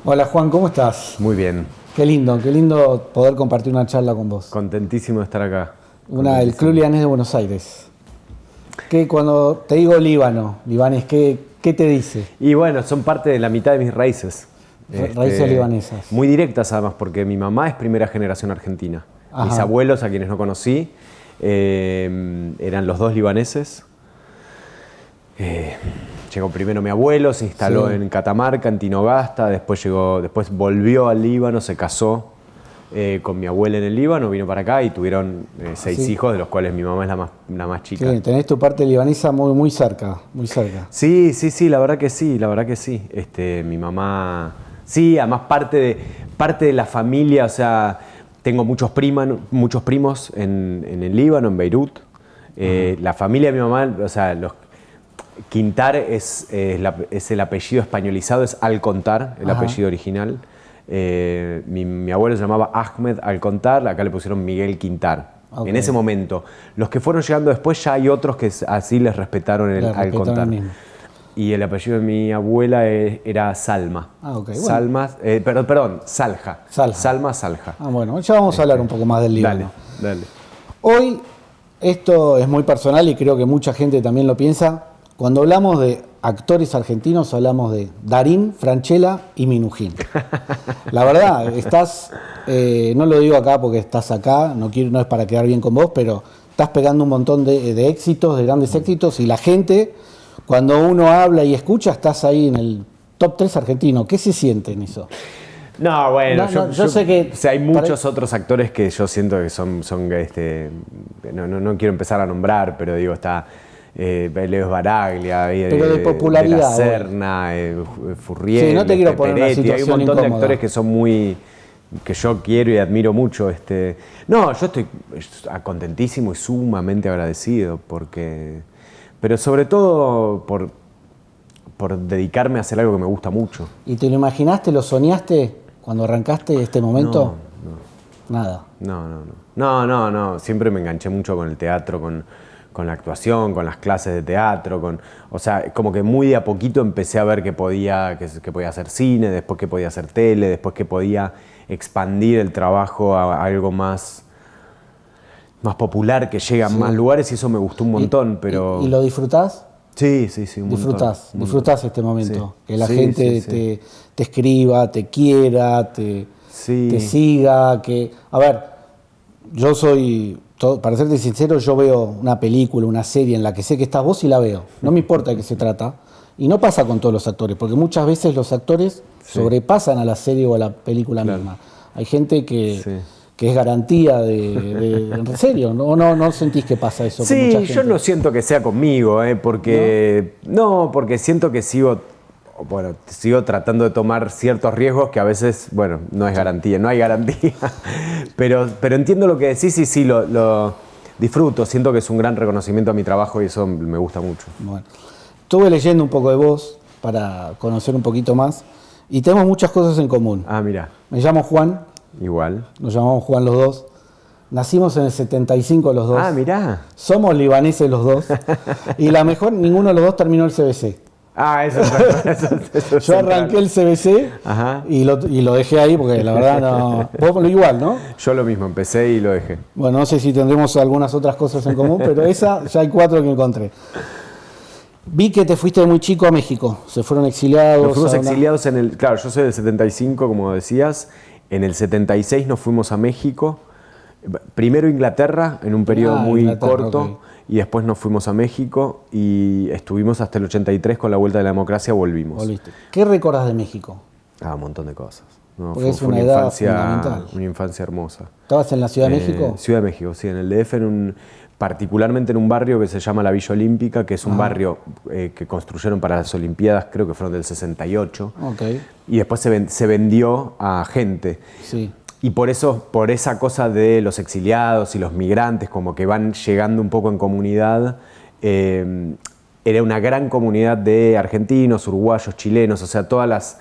Hola Juan, ¿cómo estás? Muy bien, Qué lindo poder compartir una charla con vos. contentísimo de estar acá. Una del Club Libanés de Buenos Aires. Que cuando te digo libanés, ¿qué te dice? Y bueno, son parte de la mitad de mis raíces. Raíces libanesas. Muy directas además, porque mi mamá es primera generación argentina. Ajá. Mis abuelos, a quienes no conocí, eran los dos libaneses. Llegó primero mi abuelo, se instaló Sí. en Catamarca, en Tinogasta, después volvió al Líbano, se casó con mi abuela en el Líbano, vino para acá y tuvieron 6 Sí. hijos, de los cuales mi mamá es la más chica. Sí, tenés tu parte libanesa muy cerca, muy cerca. Sí, la verdad que sí, la verdad que sí. Mi mamá, sí, además parte de la familia, o sea, tengo muchos primos en el Líbano, en Beirut. La familia de mi mamá, o sea, Quintar es el apellido españolizado, es Alcontar, el Ajá. apellido original. Mi abuelo se llamaba Ahmed Alcontar, acá le pusieron Miguel Quintar. Ok. En ese momento. Los que fueron llegando después, ya hay otros que así les respetaron el Le respetaron Alcontar. el mismo. Y el apellido de mi abuela era Salma. Ah, ok, bueno. Salma, perdón, Salja. Salja. Salma Salja. Ah, bueno, ya vamos a hablar un poco más del Líbano. Dale. Hoy, esto es muy personal y creo que mucha gente también lo piensa. Cuando hablamos de actores argentinos, hablamos de Darín, Francella y Minujín. La verdad, no lo digo acá porque estás acá, no es para quedar bien con vos, pero estás pegando un montón de éxitos, de grandes éxitos, y la gente, cuando uno habla y escucha, estás ahí en el top 3 argentino. ¿Qué se siente en eso? No, bueno, yo sé que... O sea, hay muchos otros actores que yo siento que son no quiero empezar a nombrar, pero digo, está Leo Baraglia, Pero de popularidad, de la Serna, Furriel, Sí, no te quiero poner una Peretti. Hay un situación montón de incómoda. actores que yo quiero y admiro mucho. No, yo estoy contentísimo y sumamente agradecido pero sobre todo por dedicarme a hacer algo que me gusta mucho. ¿Y te lo imaginaste, lo soñaste cuando arrancaste este momento? Nada. No. Siempre me enganché mucho con el teatro, con la actuación, con las clases de teatro. O sea, como que muy de a poquito empecé a ver que podía hacer cine, después que podía hacer tele, después que podía expandir el trabajo a algo más popular, que llega a más lugares, y eso me gustó un montón. Pero ¿Y lo disfrutás? sí, un Disfrutás este momento. Sí. Que la Sí, gente sí. te escriba, te quiera, te siga. A ver, yo para serte sincero, yo veo una película, una serie en la que sé que estás vos y la veo. No me importa de qué se trata. Y no pasa con todos los actores, porque muchas veces los actores sobrepasan a la serie o a la película misma. Hay gente que es garantía en serio, ¿no sentís que pasa eso con mucha gente? Yo no siento que sea conmigo, porque siento que sigo tratando de tomar ciertos riesgos que a veces, no hay garantía, pero entiendo lo que decís y sí, lo disfruto, siento que es un gran reconocimiento a mi trabajo y eso me gusta mucho. Bueno, estuve leyendo un poco de vos para conocer un poquito más y tenemos muchas cosas en común. Ah, mira. Me llamo Juan. Igual. Nos llamamos Juan los dos. Nacimos en el 75 los dos. Ah, mirá. Somos libaneses los dos. Y ninguno de los dos terminó el CBC. Ah, eso es Yo arranqué el CBC y lo dejé ahí porque la verdad no... Vos igual, ¿no? Yo lo mismo, empecé y lo dejé. Bueno, no sé si tendremos algunas otras cosas en común, pero ya hay 4 que encontré. Vi que te fuiste muy chico a México. Se fueron exiliados. Nos fuimos exiliados Claro, yo soy del 75, como decías. En el 76 nos fuimos a México. Primero Inglaterra, en un periodo muy corto. Okay. Y después nos fuimos a México y estuvimos hasta el 83 con la vuelta de la democracia, volvimos. Volviste. ¿Qué recordás de México? Un montón de cosas. Porque es una edad fundamental. Una infancia hermosa. ¿Estabas en la Ciudad de México? Ciudad de México, sí, en el DF, particularmente en un barrio que se llama la Villa Olímpica, que es un barrio que construyeron para las Olimpiadas, creo que fueron del 68. Okay. Y después se vendió a gente. Sí. Y por esa cosa de los exiliados y los migrantes, como que van llegando un poco en comunidad, era una gran comunidad de argentinos, uruguayos, chilenos, o sea, todas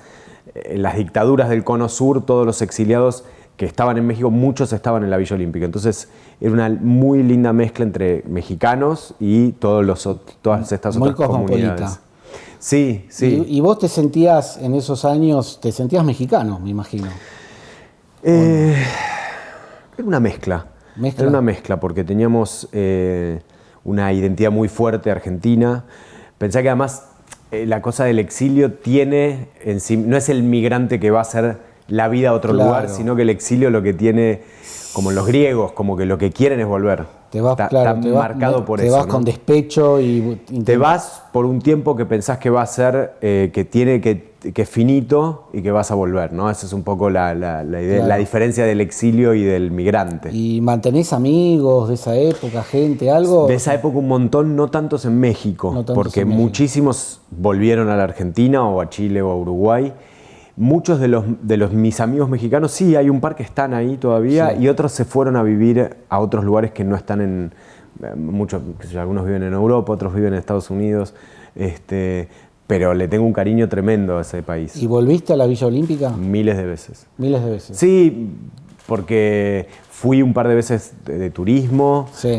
las dictaduras del Cono Sur, todos los exiliados que estaban en México, muchos estaban en la Villa Olímpica. Entonces era una muy linda mezcla entre mexicanos y todas estas muy otras comunidades. Sí, sí. Y vos te sentías, en esos años, te sentías mexicano, me imagino. Era una mezcla. ¿Mezcla? Era una mezcla, porque teníamos una identidad muy fuerte argentina. Pensé que además la cosa del exilio tiene en sí, no es el migrante que va a hacer la vida a otro Claro. lugar, sino que el exilio lo que tiene, como los griegos, como que lo que quieren es volver. Te vas, está claro, te marcado vas, por te eso. vas ¿no? con despecho y Te vas por un tiempo que pensás que va a ser, que es finito y que vas a volver, ¿no? Esa es un poco la idea, Claro. la diferencia del exilio y del migrante. ¿Y mantenés amigos de esa época, gente, algo? De esa época un montón, no tantos en México, No tantos porque en México. muchísimos volvieron a la Argentina o a Chile o a Uruguay. Muchos de los mis amigos mexicanos, sí, hay un par que están ahí todavía, Sí. y otros se fueron a vivir a otros lugares que no están en... Muchos, qué sé yo, algunos viven en Europa, otros viven en Estados Unidos, pero le tengo un cariño tremendo a ese país. ¿Y volviste a la Villa Olímpica? Miles de veces. Miles de veces. Sí, porque fui un par de veces de turismo, Sí.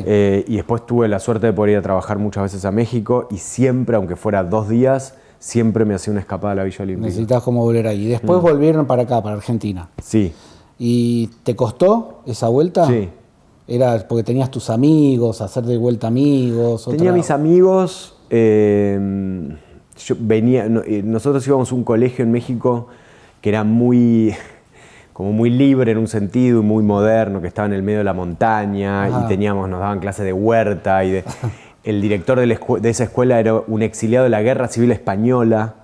y después tuve la suerte de poder ir a trabajar muchas veces a México, y siempre, aunque fuera 2 días, siempre me hacía una escapada a la Villa Olímpica. Necesitas como volver ahí. Después volvieron para acá, para Argentina. Sí, ¿Y te costó esa vuelta? sí. Era porque tenías tus amigos, hacer de vuelta amigos. Tenía mis amigos, yo venía, nosotros íbamos a un colegio en México que era como muy libre en un sentido y muy moderno, que estaba en el medio de la montaña. Ajá. Y nos daban clases de huerta el director de esa escuela era un exiliado de la Guerra Civil Española.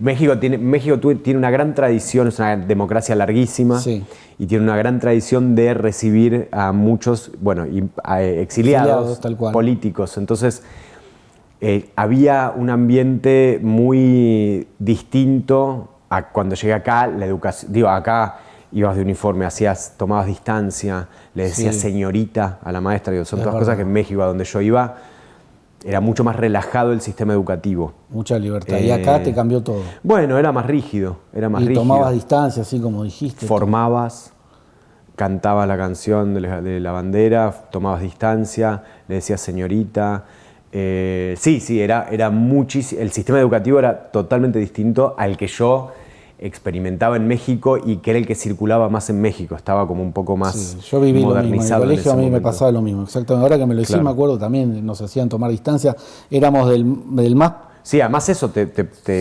México tiene una gran tradición, es una democracia larguísima, Sí. y tiene una gran tradición de recibir a muchos, a exiliados Tal cual. políticos. Entonces, había un ambiente muy distinto a cuando llegué acá. La educación, acá ibas de uniforme, tomabas distancia, le decías Sí. señorita a la maestra. Son Es todas verdad. cosas que en México, a donde yo iba, era mucho más relajado el sistema educativo. Mucha libertad. Y acá te cambió todo. Bueno, era más rígido, Y tomabas distancia, así como dijiste. Formabas, cantabas la canción de la bandera, tomabas distancia, le decías señorita. Sí, era muchísimo. El sistema educativo era totalmente distinto al que yo experimentaba en México, y que era el que circulaba más en México. Estaba como un poco más Sí, yo viví lo mismo. En el modernizado. colegio ese a mí me momento. pasaba lo mismo. Exactamente. Ahora que me lo decís, Claro. me acuerdo también, nos hacían tomar distancia. Éramos del más... Sí, además eso, te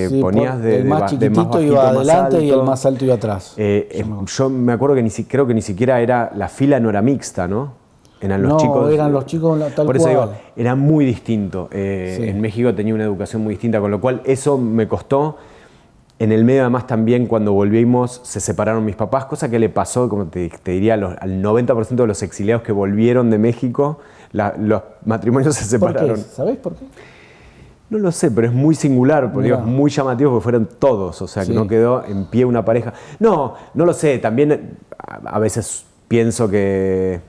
sí, ponías el más chiquitito bajito, iba más adelante y el alto. más alto iba atrás. Yo me acuerdo que creo que ni siquiera la fila no era mixta, ¿no? Eran los No, chicos. eran los chicos tal Por eso cual. digo, era muy distinto. Sí. En México tenía una educación muy distinta, con lo cual eso me costó. En el medio, además, también cuando volvimos se separaron mis papás, cosa que le pasó, como te diría, al 90% de los exiliados que volvieron de México, los matrimonios se ¿Por qué? separaron. ¿Sabés por qué? No lo sé, pero es muy singular, porque Mirá. es muy llamativo, porque fueron todos, o sea, que Sí. no quedó en pie una pareja. No lo sé, también a veces pienso que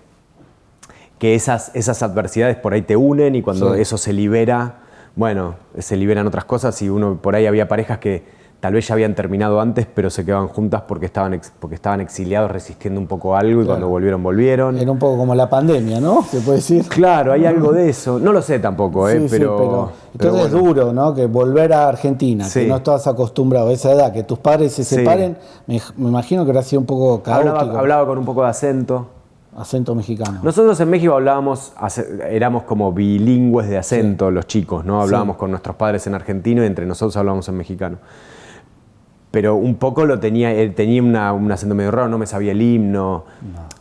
esas adversidades por ahí te unen, y cuando Sí. eso se libera, bueno, se liberan otras cosas, y por ahí había parejas que tal vez ya habían terminado antes, pero se quedaban juntas porque estaban exiliados resistiendo un poco algo, y Claro. cuando volvieron. Era un poco como la pandemia, ¿no? Se puede decir. Claro, hay algo de eso. No lo sé tampoco, Sí, sí, pero entonces bueno. es duro, ¿no? Que volver a Argentina, Sí. que no estabas acostumbrado a esa edad, que tus padres se Sí. separen, me imagino que habrá sido un poco caótico. Hablaba con un poco de acento. Acento mexicano. Nosotros en México éramos como bilingües de acento, los chicos, ¿no? Hablábamos con nuestros padres en argentino y entre nosotros hablábamos en mexicano. Pero un poco él tenía un acento medio raro, no me sabía el himno.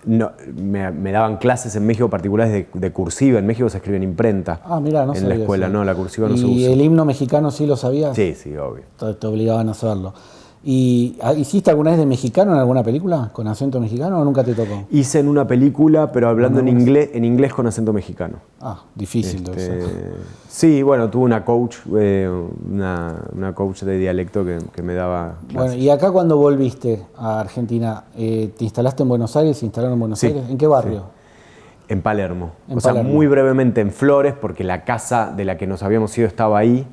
No, me daban clases en México particulares de cursiva. En México se escribe en imprenta. Ah, mirá, no en sabía la escuela, eso. no, la cursiva no se ¿Y usa. el himno mexicano sí lo sabías? Sí, obvio. Te obligaban a hacerlo. ¿Y hiciste alguna vez de mexicano en alguna película con acento mexicano o nunca te tocó? Hice en una película, pero hablando en inglés con acento mexicano. Ah, difícil debe ser. Sí, bueno, tuve una coach, una coach de dialecto que me daba clases. Bueno, y acá cuando volviste a Argentina, ¿te instalaste en Buenos Aires? ¿Se instalaron en Buenos Sí, Aires? ¿En qué barrio? En Palermo. En O sea, Palermo. muy brevemente en Flores, porque la casa de la que nos habíamos ido estaba ahí,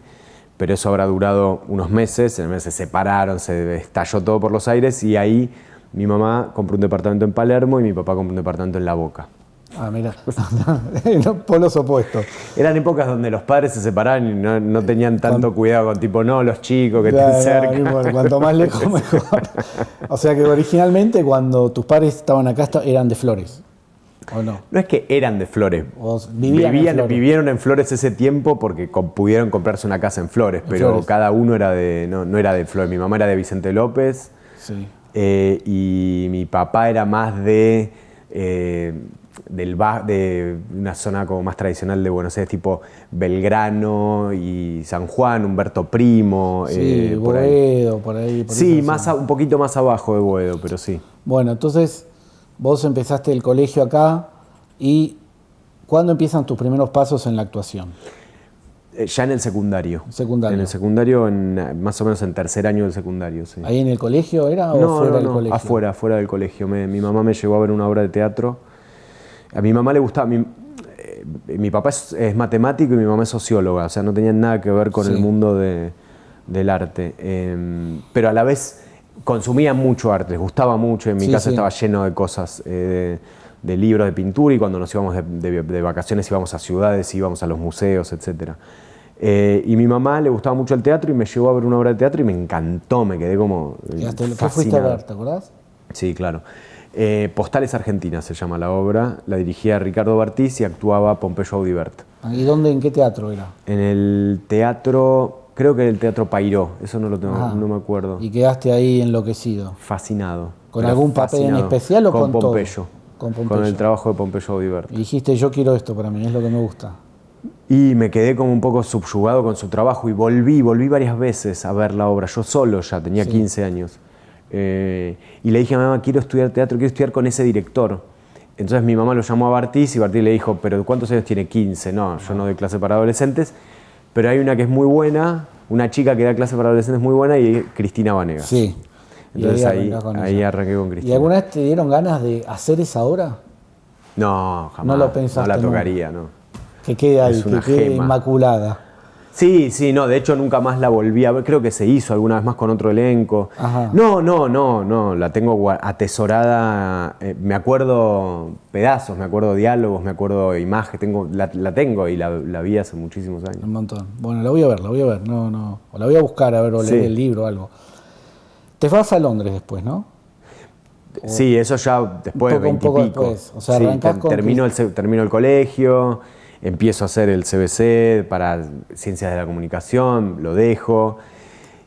pero eso habrá durado unos meses. En el mes se separaron, se estalló todo por los aires, y ahí mi mamá compró un departamento en Palermo y mi papá compró un departamento en La Boca. Ah, mira, polos opuestos. Eran épocas donde los padres se separaban y no tenían tanto cuidado con tipo, no, los chicos que Claro, estén cerca. no importa, cuanto más lejos mejor. O sea que originalmente cuando tus padres estaban acá eran de Flores, ¿o no? No es que eran de Flores. O vivían en Flores. Vivieron en Flores ese tiempo porque pudieron comprarse una casa en Flores, pero Flores. cada uno era no era de Flores. Mi mamá era de Vicente López Sí. y mi papá era más de una zona como más tradicional de Buenos Aires, tipo Belgrano y San Juan, Humberto Primo. Sí, por ahí. Boedo, por ahí. Por Sí, esa zona. un poquito más abajo de Boedo, pero sí. Bueno, entonces vos empezaste el colegio acá y ¿cuándo empiezan tus primeros pasos en la actuación? Ya en el secundario. Secundario. En el secundario, más o menos en tercer año del secundario, sí. ¿Ahí en el colegio era o fuera del colegio? Afuera del colegio. Mi mamá me llevó a ver una obra de teatro. A mi mamá le gustaba. Mi papá es matemático y mi mamá es socióloga, o sea, no tenían nada que ver con Sí. el mundo del arte. Pero a la vez consumían mucho arte, les gustaba mucho. En mi Sí, casa sí. estaba lleno de cosas, de libros de pintura, y cuando nos íbamos de vacaciones íbamos a ciudades, íbamos a los museos, etc. Y mi mamá le gustaba mucho el teatro y me llevó a ver una obra de teatro y me encantó, me quedé como ¿Qué fuiste a fascinado. ver? ¿Te acordás? Sí, claro. Postales Argentinas se llama la obra, la dirigía Ricardo Bartiz y actuaba Pompeyo Audibert. ¿Y en qué teatro era? En el teatro, creo que en el Teatro Pairó, eso no lo tengo, Ajá. no me acuerdo. Y quedaste ahí enloquecido. Fascinado. ¿Con pero algún papel en fascinado. especial o con todo? Pompeyo? Con Pompeyo. Con el trabajo de Pompeyo Audibert. Y dijiste, yo quiero esto para mí, es lo que me gusta. Y me quedé como un poco subyugado con su trabajo y volví varias veces a ver la obra, yo solo ya, tenía 15 años. Y le dije a mi mamá, quiero estudiar teatro, quiero estudiar con ese director. Entonces mi mamá lo llamó a Bartiz y Bartiz le dijo, ¿pero cuántos años tiene? 15. No, yo no doy clase para adolescentes, pero hay una que es muy buena, una chica que da clase para adolescentes muy buena, y Cristina Vanegas. Sí. Entonces ahí arranqué con ¿Y Cristina. alguna vez te dieron ganas de hacer esa obra? No, jamás. No lo pensaste No la nunca. tocaría, no. Que quede ahí, Es una que quede gema. inmaculada. Sí, no, de hecho nunca más la volví a ver, creo que se hizo alguna vez más con otro elenco. Ajá. No, la tengo atesorada, me acuerdo pedazos, me acuerdo diálogos, me acuerdo imagen, la tengo y la vi hace muchísimos años. Un montón. Bueno, la voy a ver. No. O la voy a buscar a ver o leer Sí. el libro o algo. Te vas a Londres después, ¿no? Sí, eso ya después de un poco 20 y pico. después. O sea, Sí, arrancás con termino el colegio, empiezo a hacer el CBC para Ciencias de la Comunicación, lo dejo.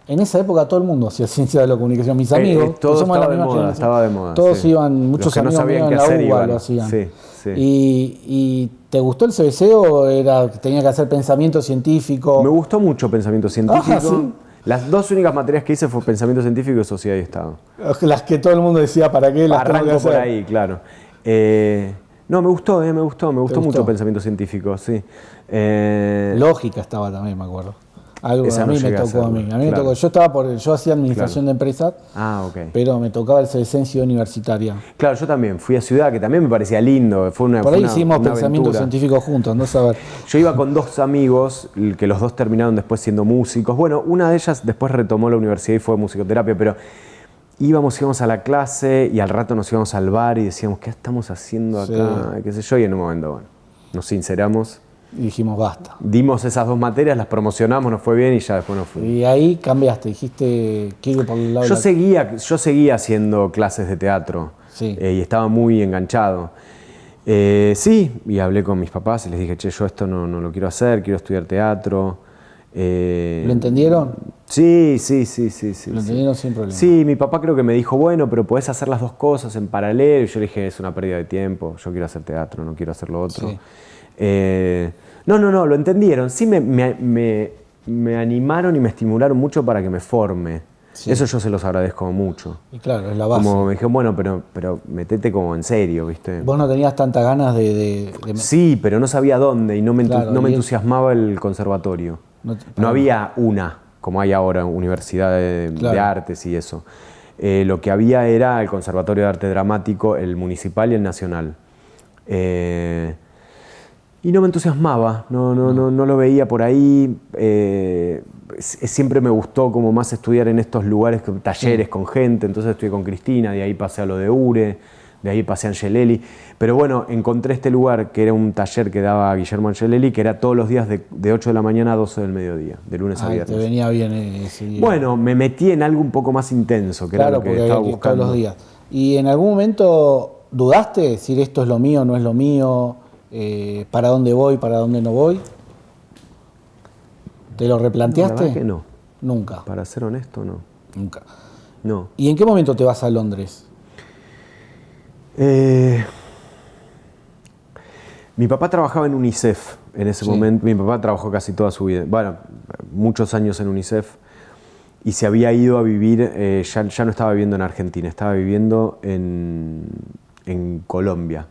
En esa época todo el mundo hacía ciencia de la comunicación. Mis amigos, todo que somos estaba la de misma moda, generación, estaba de moda. todos sí. iban, Los muchos que no amigos sabían míos qué en la hacer UBA iban. lo hacían. Sí. ¿Y te gustó el CBC o era que tenía que hacer pensamiento científico? Me gustó mucho pensamiento científico. ¿sí? Las dos únicas materias que hice fue pensamiento científico y sociedad y Estado. Las que todo el mundo decía, ¿para qué las tengo que Arranco hacer? por ahí, claro. No, me gustó gustó? mucho pensamiento científico, sí. Lógica estaba también, me acuerdo. Algo Esa a no mí me llegué a tocó a mí. hacerla, A mí me claro. tocó. Yo hacía administración de empresas, Ok. pero me tocaba el CBC en Ciudad Universitaria. Claro, yo también fui a Ciudad, que también me parecía lindo. Por fue ahí una- hicimos una pensamiento aventura. científico juntos, no saber. Yo iba con dos amigos, que los dos terminaron después siendo músicos. Bueno, una de ellas después retomó la universidad y fue musicoterapia, pero íbamos a la clase y al rato nos íbamos al bar y decíamos, ¿qué estamos haciendo acá? Qué sé yo, y en un momento, bueno, nos sinceramos, Y dijimos, basta. dimos esas dos materias, las promocionamos, nos fue bien y ya después nos fuimos. Y ahí cambiaste, dijiste, quiero ir por el lado Yo de la... seguía haciendo clases de teatro Sí. y estaba muy enganchado. Sí, y hablé con mis papás y les dije, che, yo esto no lo quiero hacer, quiero estudiar teatro. ¿Lo entendieron? Sí. Lo entendieron sin problema. Sí, mi papá creo que me dijo, bueno, pero podés hacer las dos cosas en paralelo. Y yo le dije, es una pérdida de tiempo, yo quiero hacer teatro, no quiero hacer lo otro. Sí. No, lo entendieron. Sí me animaron y me estimularon mucho para que me forme. Sí. Eso yo se los agradezco mucho. Y claro, es la base. Como me dijeron, bueno, pero metete como en serio, ¿viste? Vos no tenías tantas ganas de- Sí, pero no sabía dónde y no me Claro, y entusiasmaba el conservatorio. No había una, como hay ahora, universidad de Claro. artes y eso. Lo que había era el Conservatorio de Arte Dramático, el municipal y el nacional. Y no me entusiasmaba, no lo veía por ahí. Siempre me gustó como más estudiar en estos lugares, talleres con gente, entonces estudié con Cristina, de ahí pasé a lo de URE, de ahí pasé a Angelelli. Pero bueno, encontré este lugar que era un taller que daba Guillermo Angelelli, que era todos los días de 8 de la mañana a 12 del mediodía, de lunes a viernes. Te venía bien ese día. Bueno, me metí en algo un poco más intenso, que era lo que estaba buscando. Todos los días. ¿Y en algún momento dudaste decir esto es lo mío, no es lo mío? ¿Para dónde voy, para dónde no voy? ¿Te lo replanteaste? No, la verdad que no. Nunca. Para ser honesto, no. Nunca. No. ¿Y en qué momento te vas a Londres? Mi papá trabajaba en UNICEF en ese momento. Mi papá trabajó casi toda su vida, bueno, muchos años en UNICEF, y se había ido a vivir, ya no estaba viviendo en Argentina, estaba viviendo en Colombia.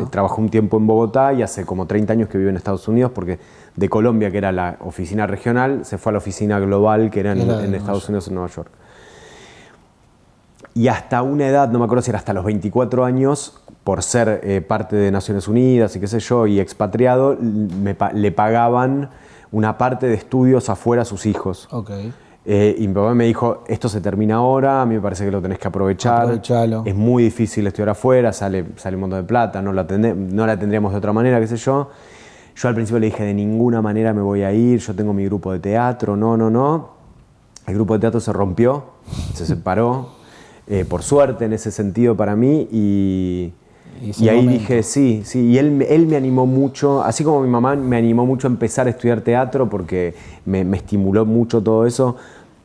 Trabajó un tiempo en Bogotá y hace como 30 años que vive en Estados Unidos, porque de Colombia, que era la oficina regional, se fue a la oficina global, que era en Estados Unidos, en Nueva York. Y hasta una edad, no me acuerdo si era hasta los 24 años, por ser parte de Naciones Unidas y qué sé yo, y expatriado, le pagaban una parte de estudios afuera a sus hijos. Okay. Y mi papá me dijo, esto se termina ahora, a mí me parece que lo tenés que aprovechar. Aprovechalo. Es muy difícil estudiar afuera, sale un montón de plata, no la tendríamos de otra manera, qué sé yo. Yo al principio le dije, de ninguna manera me voy a ir, yo tengo mi grupo de teatro, no. El grupo de teatro se rompió, se separó, por suerte en ese sentido para mí, y ahí dije, sí, y él me animó mucho, así como mi mamá me animó mucho a empezar a estudiar teatro porque me estimuló mucho todo eso.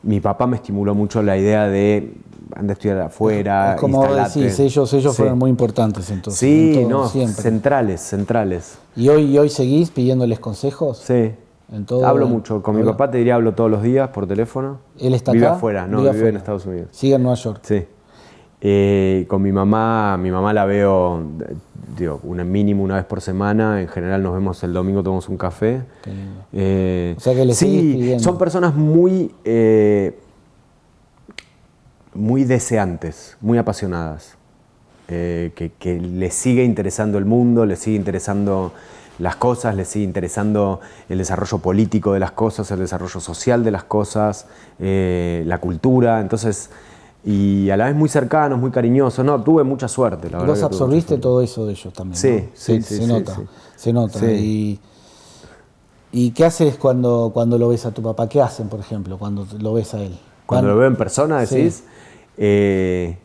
Mi papá me estimuló mucho la idea de andar a estudiar afuera. Es como decís, ellos sí. Fueron muy importantes entonces. Sí, en todo, no, siempre. Centrales. ¿Y hoy seguís pidiéndoles consejos? Sí. En todo, hablo mucho, con mi papá te diría, hablo todos los días por teléfono. ¿Él está vive acá? Afuera, no, vive afuera. En Estados Unidos. Sigue en Nueva York. Sí. Con mi mamá la veo, digo, mínimo una vez por semana. En general nos vemos el domingo, tomamos un café. Qué lindo. O sea que le sí, pidiendo. Son personas muy deseantes, muy apasionadas, que les sigue interesando el mundo, les sigue interesando las cosas, les sigue interesando el desarrollo político de las cosas, el desarrollo social de las cosas, la cultura. Entonces, y a la vez muy cercanos, muy cariñosos. No, tuve mucha suerte, la verdad. ¿Vos absorbiste todo eso de ellos también? Sí, ¿no? sí, se nota. Sí. Se nota. Sí. ¿Y qué haces cuando lo ves a tu papá? ¿Qué hacen, por ejemplo, cuando lo ves a él? Cuando lo veo en persona, decís. Sí.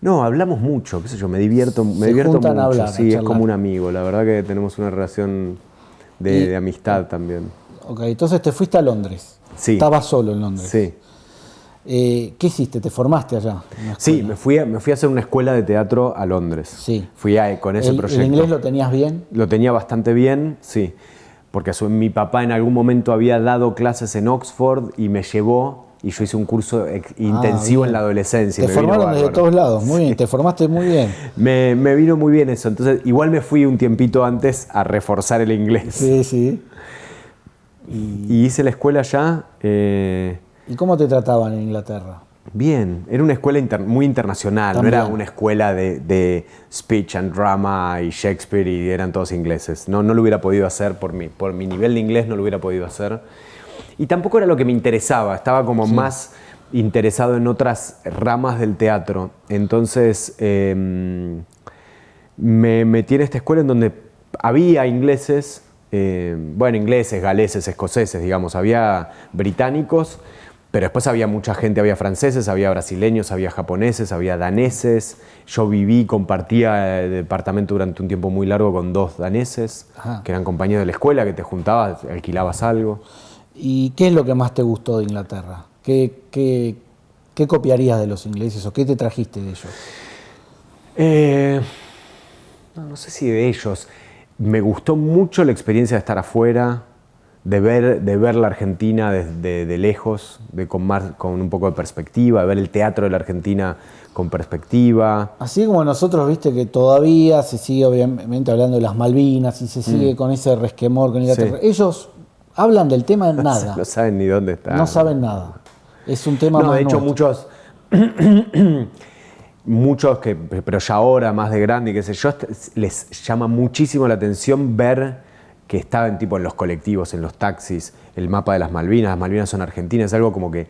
No, hablamos mucho, qué sé yo, me divierto mucho. A hablar, sí, es como un amigo. La verdad que tenemos una relación de amistad también. Ok, entonces te fuiste a Londres. Sí. Estabas solo en Londres. Sí. ¿Qué hiciste? ¿Te formaste allá? Sí, me fui a hacer una escuela de teatro a Londres. Sí. Fui con ese proyecto. ¿El inglés lo tenías bien? Lo tenía bastante bien, sí. Porque mi papá en algún momento había dado clases en Oxford y me llevó, y yo hice un curso intensivo en la adolescencia. Te formaron desde todos lados, muy bien, te formaste muy bien. Me vino muy bien eso. Entonces, igual me fui un tiempito antes a reforzar el inglés. Sí. Y hice la escuela allá. ¿Y cómo te trataban en Inglaterra? Bien, era una escuela muy internacional, También. No era una escuela de speech and drama y Shakespeare y eran todos ingleses. No lo hubiera podido hacer por mi nivel de inglés, no lo hubiera podido hacer. Y tampoco era lo que me interesaba, estaba como más interesado en otras ramas del teatro. Entonces me metí en esta escuela en donde había ingleses, ingleses, galeses, escoceses, digamos, había británicos. Pero después había mucha gente, había franceses, había brasileños, había japoneses, había daneses. Yo compartía el departamento durante un tiempo muy largo con 2 daneses, que eran compañeros de la escuela, que te juntabas, alquilabas algo. ¿Y qué es lo que más te gustó de Inglaterra? ¿Qué copiarías de los ingleses o qué te trajiste de ellos? No sé si de ellos. Me gustó mucho la experiencia de estar afuera, de ver la Argentina de lejos, con un poco de perspectiva, de ver el teatro de la Argentina con perspectiva. Así como nosotros, viste que todavía se sigue obviamente hablando de las Malvinas y se sigue con ese resquemor con Inglaterra. Sí. Ellos hablan del tema nada. No saben ni dónde está. No saben nada. Es un tema más de hecho, nuestro. muchos pero ya ahora más de grande y qué sé yo, les llama muchísimo la atención ver que estaban en los colectivos, en los taxis, el mapa de las Malvinas son argentinas, es algo como que,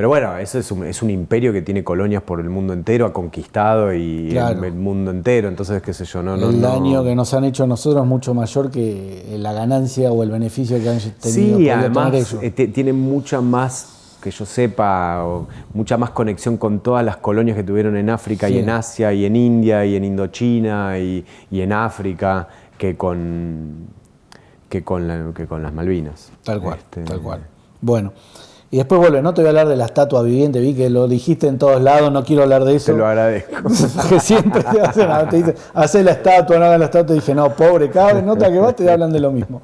Pero bueno, eso es un imperio que tiene colonias por el mundo entero, ha conquistado y Claro. el mundo entero, entonces qué sé yo, El daño que nos han hecho a nosotros es mucho mayor que la ganancia o el beneficio que han tenido. Sí, podido además tener ellos. tiene mucha más, que yo sepa, mucha más conexión con todas las colonias que tuvieron en África Sí. y en Asia y en India y en Indochina y en África que con las Malvinas. Tal cual, tal cual. Bueno, y después vuelve, no te voy a hablar de la estatua viviente, vi que lo dijiste en todos lados, no quiero hablar de eso. Te lo agradezco. Que siempre te dicen, hacé la estatua, no hagas la estatua, y dije, no, pobre, cada vez nota que vas te hablan de lo mismo.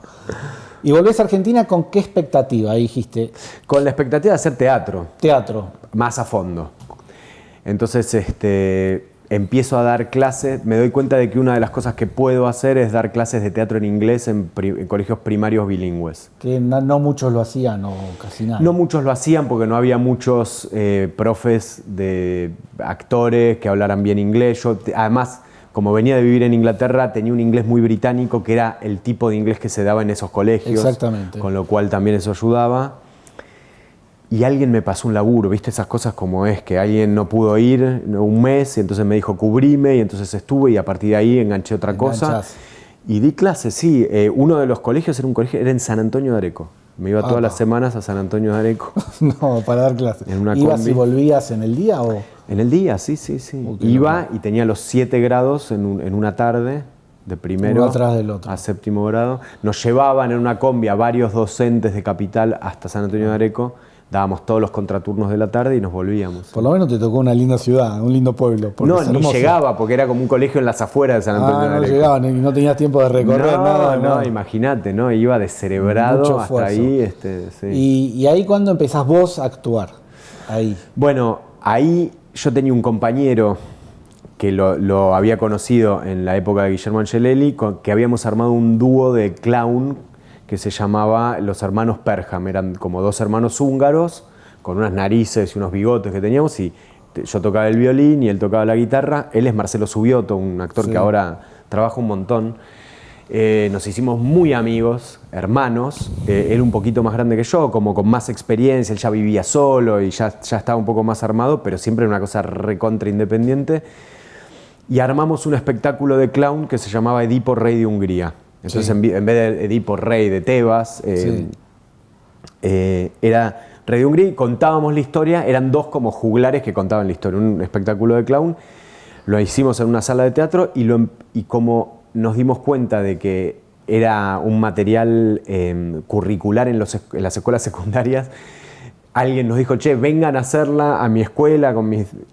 Y volvés a Argentina con qué expectativa, ahí dijiste, Con la expectativa de hacer teatro, teatro. más a fondo. Entonces, empiezo a dar clases, me doy cuenta de que una de las cosas que puedo hacer es dar clases de teatro en inglés en colegios primarios bilingües. Que no muchos lo hacían o casi nada. No muchos lo hacían porque no había muchos profes de actores que hablaran bien inglés. Yo, además, como venía de vivir en Inglaterra, tenía un inglés muy británico, que era el tipo de inglés que se daba en esos colegios. Exactamente. Con lo cual también eso ayudaba. Y alguien me pasó un laburo, ¿viste? Esas cosas como es, que alguien no pudo ir un mes y entonces me dijo cubrime y entonces estuve y a partir de ahí enganché otra cosa. Y di clases, sí. Uno de los colegios era en San Antonio de Areco. Me iba todas las semanas a San Antonio de Areco. No, para dar clases. En una ¿Ibas combi. y volvías en el día o...? En el día, sí. Iba y tenía los 7 grados en una tarde, de primero Uno atrás del otro. a séptimo grado. Nos llevaban en una combi a varios docentes de Capital hasta San Antonio de Areco. Dábamos todos los contraturnos de la tarde y nos volvíamos. Por lo menos te tocó una linda ciudad, un lindo pueblo. No, es ni hermoso. llegaba, porque era como un colegio en las afueras de San Antonio de No Areco. llegaban y no tenías tiempo de recorrer nada. No, imagínate, ¿no? Iba descerebrado Mucho hasta esfuerzo. ahí. Sí. Y ahí cuando empezás vos a actuar, ahí. Bueno, ahí yo tenía un compañero que lo había conocido en la época de Guillermo Angelelli, que habíamos armado un dúo de clown que se llamaba Los Hermanos Perham. Eran como 2 hermanos húngaros con unas narices y unos bigotes que teníamos y yo tocaba el violín y él tocaba la guitarra. Él es Marcelo Subioto, un actor que ahora trabaja un montón. Nos hicimos muy amigos, hermanos. Él un poquito más grande que yo, como con más experiencia. Él ya vivía solo y ya estaba un poco más armado, pero siempre una cosa recontra independiente. Y armamos un espectáculo de clown que se llamaba Edipo Rey de Hungría. Entonces, en vez de Edipo Rey de Tebas, era Rey de Hungría y contábamos la historia. Eran 2 como juglares que contaban la historia. Un espectáculo de clown. Lo hicimos en una sala de teatro y como nos dimos cuenta de que era un material curricular en las escuelas secundarias, alguien nos dijo, che, vengan a hacerla a mi escuela.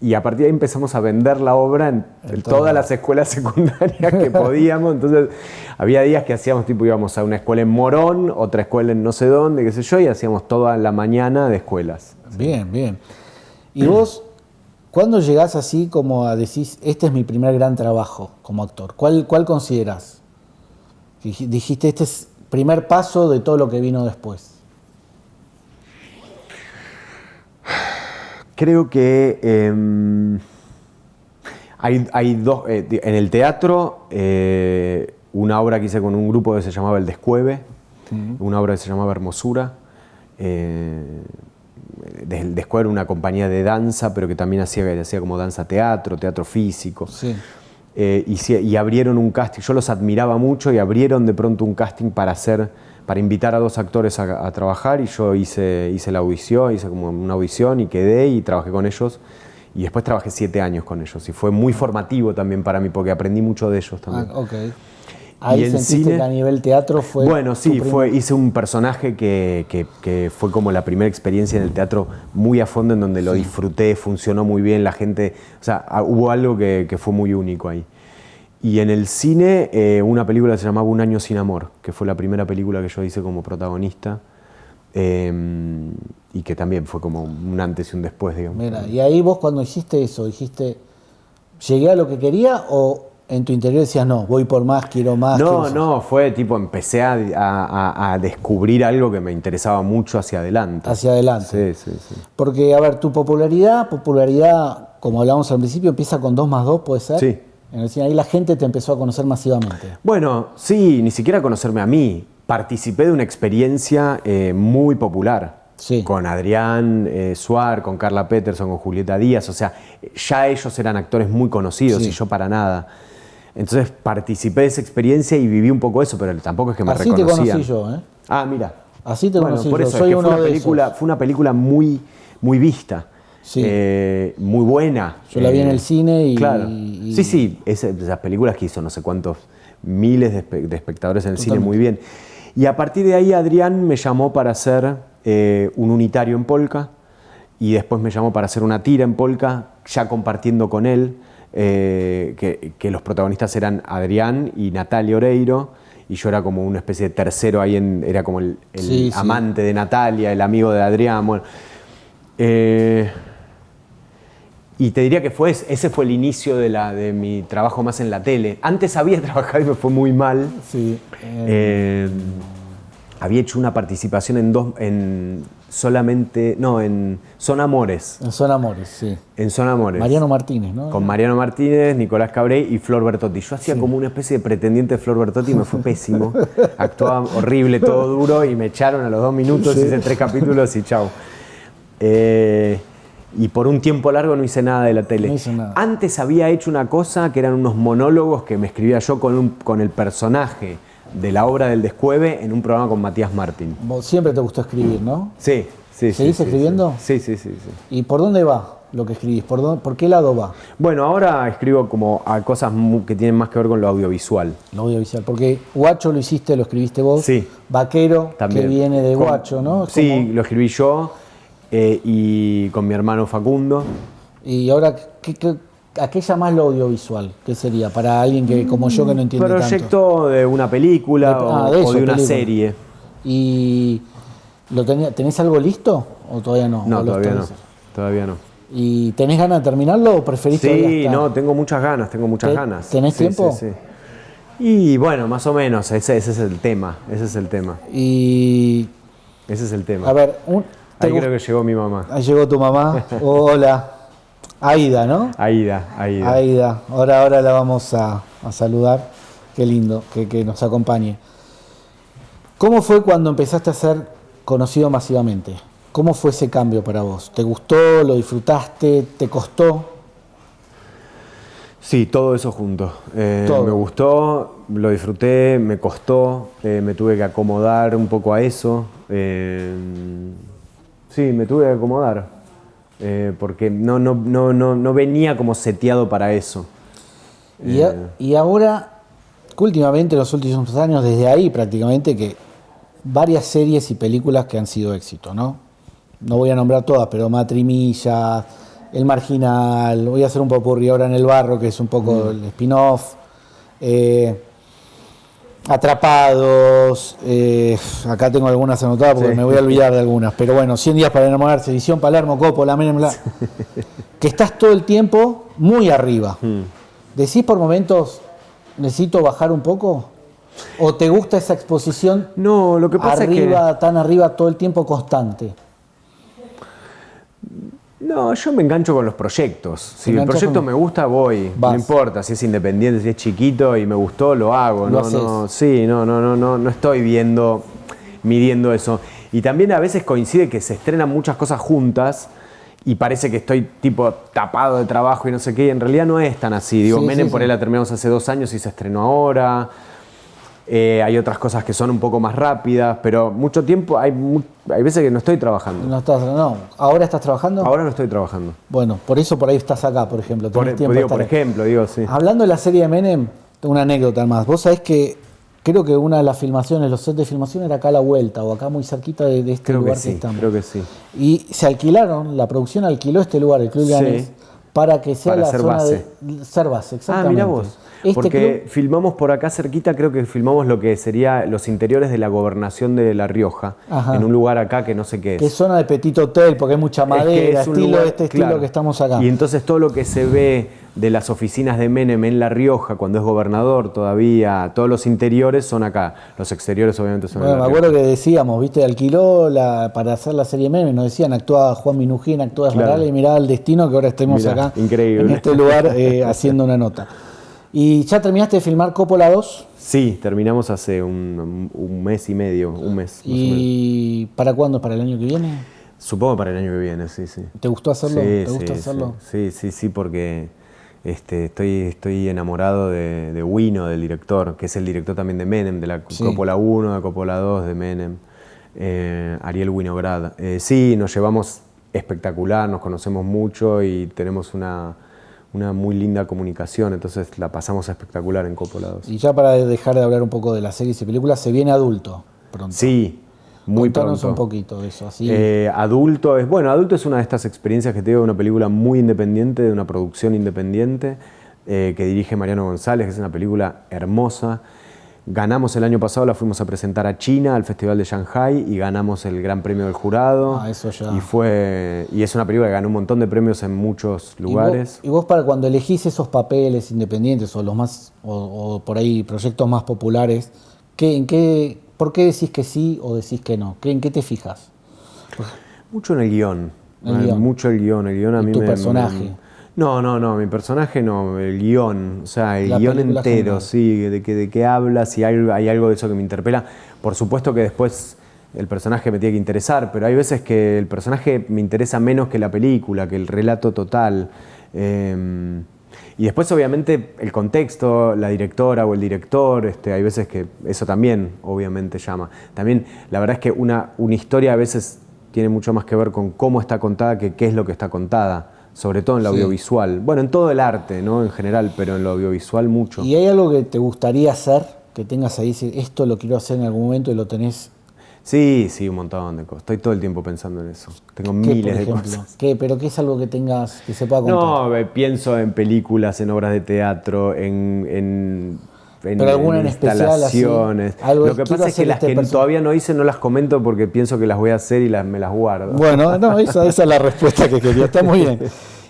Y a partir de ahí empezamos a vender la obra en todas las escuelas secundarias que podíamos. Entonces había días que hacíamos, íbamos a una escuela en Morón, otra escuela en no sé dónde, qué sé yo, y hacíamos toda la mañana de escuelas. Bien, bien. ¿Y vos, cuándo llegás así como a decir, este es mi primer gran trabajo como actor? ¿Cuál considerás? Dijiste, este es el primer paso de todo lo que vino después. Creo que hay 2. En el teatro, una obra que hice con un grupo que se llamaba El Descueve, una obra que se llamaba Hermosura. El Descueve era una compañía de danza, pero que también hacía como danza teatro físico. Sí. Y abrieron un casting. Yo los admiraba mucho y abrieron de pronto un casting para invitar a 2 actores a trabajar y yo hice la audición, hice como una audición y quedé y trabajé con ellos y después trabajé 7 años con ellos y fue muy formativo también para mí porque aprendí mucho de ellos también. Ahí sentiste que a nivel teatro fue... Bueno, sí, hice un personaje que fue como la primera experiencia en el teatro muy a fondo en donde lo disfruté, funcionó muy bien, la gente, o sea, hubo algo que fue muy único ahí. Y en el cine, una película que se llamaba Un año sin amor, que fue la primera película que yo hice como protagonista y que también fue como un antes y un después, digamos. Mira, y ahí vos cuando hiciste eso, dijiste, ¿llegué a lo que quería o en tu interior decías, no, voy por más, quiero más? No, fue tipo, empecé a descubrir algo que me interesaba mucho hacia adelante. Hacia adelante. Sí. Porque, a ver, tu popularidad, como hablábamos al principio, empieza con 2 más 2, ¿puede ser? Sí. En el cine, ahí la gente te empezó a conocer masivamente. Bueno, sí, ni siquiera conocerme a mí. Participé de una experiencia muy popular. Sí. con Adrián Suar, con Carla Peterson, con Julieta Díaz, o sea, ya ellos eran actores muy conocidos Sí. y yo para nada. Entonces participé de esa experiencia y viví un poco eso, pero tampoco es que me Así te reconocían. conocí yo, ¿eh? Ah, mira. Así te Bueno, conocí por yo. eso, Soy es que uno de esos. fue una película muy, muy vista. Sí. Muy buena. Yo la vi en el cine y... Claro. y- Sí, esas películas que hizo no sé cuántos miles de espectadores en el cine, Totalmente. muy bien. Y a partir de ahí Adrián me llamó para hacer un unitario en polka y después me llamó para hacer una tira en polka, ya compartiendo con él, que los protagonistas eran Adrián y Natalia Oreiro, y yo era como una especie de tercero ahí, era como el Sí, sí. amante de Natalia, el amigo de Adrián. Bueno, y te diría que ese fue el inicio de mi trabajo más en la tele. Antes había trabajado y me fue muy mal. Sí. Había hecho una participación en Son Amores. En Son Amores, sí. En Son Amores. Mariano Martínez, ¿no? Con Mariano Martínez, Nicolás Cabré y Flor Bertotti. Yo hacía como una especie de pretendiente de Flor Bertotti y me fue pésimo. Actuaba horrible, todo duro, y me echaron a los 2 minutos, hice 3 capítulos y chau. Y por un tiempo largo no hice nada de la tele. No hizo nada. Antes había hecho una cosa que eran unos monólogos que me escribía yo con el personaje de la obra del Descueve en un programa con Matías Martín. Vos siempre te gustó escribir, ¿no? Sí, sí. ¿Seguís escribiendo? Sí. ¿Y por dónde va lo que escribís? ¿Por qué lado va Bueno, ahora escribo como a cosas que tienen más que ver con lo audiovisual. lo audiovisual? Porque Guacho lo escribiste vos. Sí. Vaquero, También. que viene de Guacho, ¿no? Sí, Como- lo escribí yo y con mi hermano Facundo. Y ahora, ¿a qué llamás lo audiovisual? ¿Qué sería? Para alguien que como yo que no entiende tanto. Proyecto de una película o eso, de una película. serie. ¿Y tenés algo listo o todavía no? No, ¿O lo todavía no. estás- Todavía no. ¿Y tenés ganas de terminarlo o preferís todavía Sí, estar? no, tengo muchas ganas. ¿Tenés Sí, tiempo? Sí. Y bueno, más o menos, ese es el tema. Ese es el tema. Y a ver, Ahí creo que llegó mi mamá. ahí llegó tu mamá. Hola. Aida, ¿no? Aida. Aida. Ahora la vamos a saludar. Qué lindo que nos acompañe. ¿Cómo fue cuando empezaste a ser conocido masivamente? ¿Cómo fue ese cambio para vos? ¿Te gustó? ¿Lo disfrutaste? ¿Te costó? Sí, todo eso junto. Todo. Me gustó, lo disfruté, me costó, me tuve que acomodar un poco a eso. Sí, me tuve que acomodar, porque no venía como seteado para eso. Y ahora, que últimamente, en los últimos años, desde ahí prácticamente, que varias series y películas que han sido éxito, ¿no? No voy a nombrar todas, pero Matrimilla, El Marginal, voy a hacer un popurrí ahora en El Barro, que es un poco el spin-off, Atrapados, acá tengo algunas anotadas porque Sí. me voy a olvidar de algunas, pero bueno, 100 días para enamorarse, Edición Palermo, Coppola, Menem, bla, que estás todo el tiempo muy arriba. ¿Decís por momentos, necesito bajar un poco? ¿O te gusta esa exposición No, lo que pasa arriba, es tan arriba, todo el tiempo constante? No, yo me engancho con los proyectos. Si el enganchas proyecto con- me gusta, voy. Vas. No importa si es independiente, si es chiquito y me gustó, lo hago. Lo No, haces. sí, no estoy midiendo eso. Y también a veces coincide que se estrenan muchas cosas juntas y parece que estoy tipo tapado de trabajo y no sé qué, y en realidad no es tan así. Digo, Sí, Menem sí, por sí. ahí la terminamos hace 2 años y se estrenó ahora. Hay otras cosas que son un poco más rápidas, pero mucho tiempo, hay veces que no estoy trabajando. No, ¿ahora estás trabajando? Ahora no estoy trabajando. Bueno, por eso por ahí estás acá, por ejemplo. tenés tiempo de Por estar acá. ejemplo, digo, sí. Hablando de la serie de Menem, tengo una anécdota más. Vos sabés que creo que una de las filmaciones, los sets de filmación era acá a la vuelta o acá muy cerquita de este Creo lugar que que sí, estamos. creo que sí. Y se alquilaron, la producción alquiló este lugar, el Club Sí. Leganés, para que sea Para la ser zona base. de ser base, Ah, exactamente. mira vos. Este Porque club, filmamos por acá cerquita, creo que filmamos lo que sería los interiores de la gobernación de La Rioja, Ajá. en un lugar acá que no sé qué es. que es zona de Petit Hotel, porque hay mucha Es que madera, es un estilo lugar- de este estilo claro. que estamos acá. Y entonces todo lo que se ve de las oficinas de Menem en La Rioja, cuando es gobernador todavía, todos los interiores son acá. Los exteriores obviamente son Bueno, en me La acuerdo Rioja. que decíamos, viste, alquiló para hacer la serie Menem, nos decían, actúa Juan Minujín, actúa Claro. Esmeralda, y mirá el destino que ahora estemos Mirá, acá increíble. en este lugar haciendo una nota. ¿Y ya terminaste de filmar Coppola 2? Sí, terminamos hace un mes y medio, un mes más o menos. ¿Y para cuándo? ¿Para el año que viene? Supongo para el año que viene, sí, sí. ¿Te gustó hacerlo? Sí, ¿Te gusta sí, hacerlo? sí, porque estoy enamorado de Wino, del director, que es el director también de Menem, de la Sí. Coppola 1, de Coppola 2, de Menem, Ariel Winograd. Sí, nos llevamos espectacular, nos conocemos mucho y tenemos una muy linda comunicación, entonces la pasamos espectacular en Coppola 2. Y ya para dejar de hablar un poco de las series y películas, se viene Adulto pronto. Sí, muy Contanos pronto. un poquito de eso, así. Adulto es una de estas experiencias que te digo, una película muy independiente, de una producción independiente, que dirige Mariano González, que es una película hermosa. Ganamos el año pasado, la fuimos a presentar a China, al Festival de Shanghai, y ganamos el Gran Premio del Jurado. Eso ya. Y es una película que ganó un montón de premios en muchos lugares. ¿Y vos para cuando elegís esos papeles independientes o los más o por ahí proyectos más populares, por qué decís que sí o decís que no? ¿En qué te fijas? Mucho en el guión. El guión. Mucho el guión. El guión a ¿Y mí tu personaje? No, mi personaje no, el guión, o sea, el La guión película entero, general. sí, de qué habla, si hay algo de eso que me interpela. Por supuesto que después el personaje me tiene que interesar, pero hay veces que el personaje me interesa menos que la película, que el relato total. Y después, obviamente, el contexto, la directora o el director, hay veces que eso también, obviamente, llama. También, la verdad es que una historia a veces tiene mucho más que ver con cómo está contada que qué es lo que está contada, sobre todo en lo audiovisual. Bueno, en todo el arte, ¿no? En general, pero en lo audiovisual mucho. ¿Y hay algo que te gustaría hacer, que tengas ahí, esto lo quiero hacer en algún momento y lo tenés? Sí, un montón de cosas. Estoy todo el tiempo pensando en eso. Tengo miles de cosas. ¿Pero qué es algo que tengas, que se pueda contar? No, pienso en películas, en obras de teatro, ¿Pero alguna en especial, así? instalaciones. Lo que pasa es que las que todavía no hice no las comento porque pienso que las voy a hacer y me las guardo. Bueno, no, esa es la respuesta que quería. Está muy bien.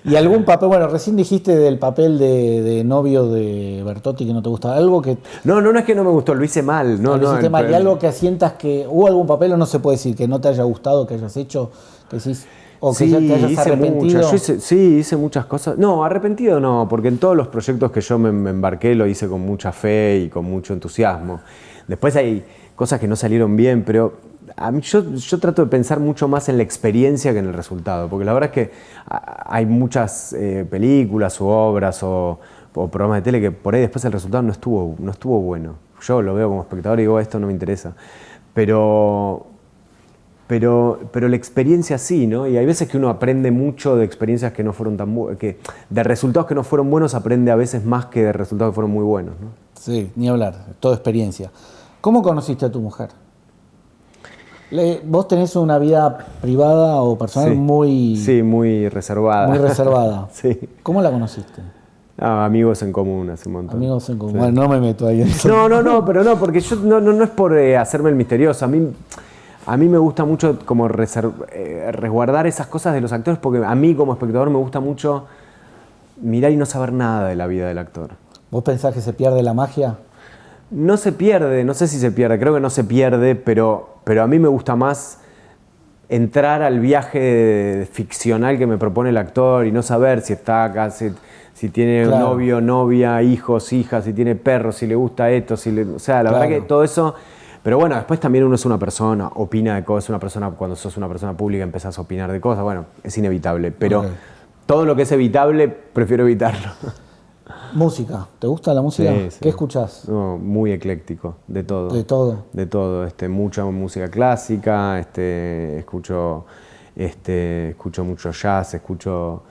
¿Y algún papel? Bueno, recién dijiste del papel de novio de Bertotti que no te gusta. ¿Algo que...? No es que no me gustó, lo hice mal. No, lo hiciste mal. ¿Y algo que sientas que... ¿Hubo algún papel o no se puede decir que no te haya gustado, que hayas hecho, que decís... ¿O que ya te hayas arrepentido? Hice muchas cosas. No, arrepentido no, porque en todos los proyectos que yo me embarqué lo hice con mucha fe y con mucho entusiasmo. Después hay cosas que no salieron bien, pero a mí yo trato de pensar mucho más en la experiencia que en el resultado, porque la verdad es que hay muchas películas o obras o programas de tele que por ahí después el resultado no estuvo bueno. Yo lo veo como espectador y digo, esto no me interesa. Pero la experiencia sí, ¿no? Y hay veces que uno aprende mucho de experiencias que no fueron tan buenas, de resultados que no fueron buenos aprende a veces más que de resultados que fueron muy buenos, ¿no? Sí, ni hablar, toda experiencia. ¿Cómo conociste a tu mujer? ¿Vos tenés una vida privada o personal muy... Sí, muy reservada. Muy reservada. Sí. ¿Cómo la conociste? Amigos en común hace un montón. Amigos en común. Sí. Bueno, no me meto ahí en eso. No, pero no, porque yo no es por hacerme el misterioso. A mí me gusta mucho como resguardar esas cosas de los actores, porque a mí como espectador me gusta mucho mirar y no saber nada de la vida del actor. ¿Vos pensás que se pierde la magia? No se pierde, no sé si se pierde, creo que no se pierde, pero a mí me gusta más entrar al viaje ficcional que me propone el actor y no saber si está acá, si tiene novio, novia, hijos, hijas, si tiene perros, si le gusta esto, o sea, la verdad que todo eso... Pero bueno, después también uno es una persona, opina de cosas, cuando sos una persona pública empezás a opinar de cosas, bueno, es inevitable, pero todo lo que es evitable, prefiero evitarlo. ¿Música? ¿Te gusta la música? Sí. ¿Qué escuchás? No, muy ecléctico, de todo. ¿De todo? De todo, mucha música clásica, escucho mucho jazz, escucho